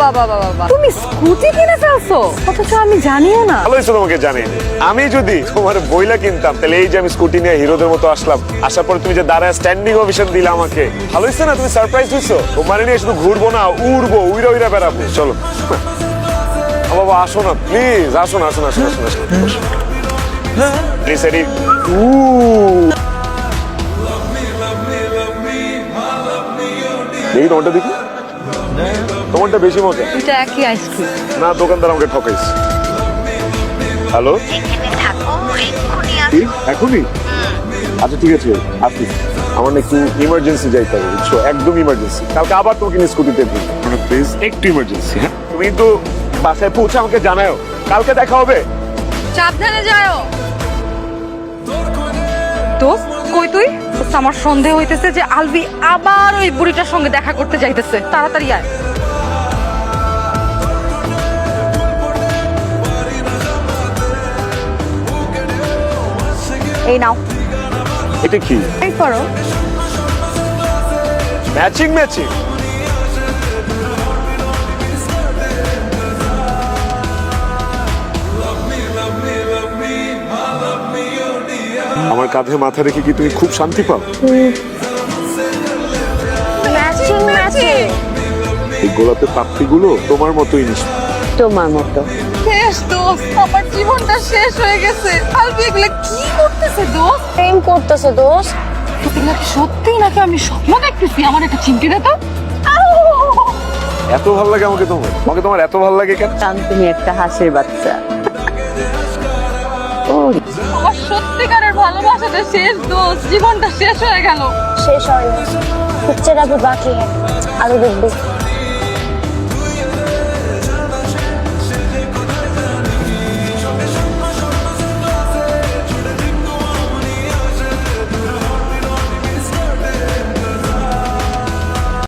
বাবা বাবা, তুমি স্কুটি কিনে ফেলছো, অথচ আমি জানিও না। ভালো হয়েছে তোমাকে জানি। আমি যদি তোমার বইলা কিনতাম তাহলে এই যে আমি স্কুটি নিয়ে হিরোদের মতো আসলাম, আসার পর তুমি যে দাঁড়ায় স্ট্যান্ডিং ওভেশন দিলে আমাকে, ভালো হয়েছে না? তুমি সারপ্রাইজ হইছো। তোমার নিয়ে শুধু ঘুরবো না, উড়বো, উইরা উইরা বেড়াবো। চলো বাবা, আসো না প্লিজ, আসো না, আসো না, আসো না, আসো না, আসো না। প্লিজ এডি। দেখি তোমারটা, দেখি তোমারটা বেশি মজা। এটা একই আইসক্রিম। না, দোকানদার আমাকে ঠকাইছে। হ্যালো, এখনই? আচ্ছা ঠিক আছে, আসি। আমার না একটু ইমার্জেন্সি যাইতে হবে, বুঝছো, একদম ইমার্জেন্সি। কালকে আবার তোমাকে নিয়ে স্কুটিতে দিই, প্লিজ একটু ইমার্জেন্সি। হ্যাঁ, তুমি কিন্তু বাসায় পৌঁছে আমাকে জানাও, কালকে দেখা হবে। সাবধানে যাও। দোস্ত, কই তুই? আমার সন্দেহ হইতেছে যে আলভি আবার ওই বুড়িটার সঙ্গে দেখা করতে যাইতেছে। তাড়াতাড়ি আয়। এই নাও। এটা কি? এই করো। Matching matching. আমার কাঁধে মাথা রেখে কি তুমি খুব শান্তি পাও? Matching matching. এই গোলাপের পাপড়িগুলো তোমার মতোই নিষ্ঠ। তোমার মতো। শেষ দোস্ত, আমার জীবনটা শেষ হয়ে গেছে। আলভি এগুলো কি করতেছে দোস্ত? প্রেম করতেছে দোস্ত। এগুলো কি সত্যি নাকি আমি স্বপ্ন দেখতেছি? আমার একটা চিমটি দে তো। এত ভালো লাগে আমাকে তোমার? আমাকে তোমার এত ভালো লাগে কেন? কারণ তুমি একটা হাসির বাচ্চা। আমার সত্যিকারের ভালোবাসাটা শেষ দোস্ত, জীবনটা শেষ হয়ে গেল। শেষ হয়নি, পিকচার আবার বাকি হ্যাঁ, আরো দেখবি।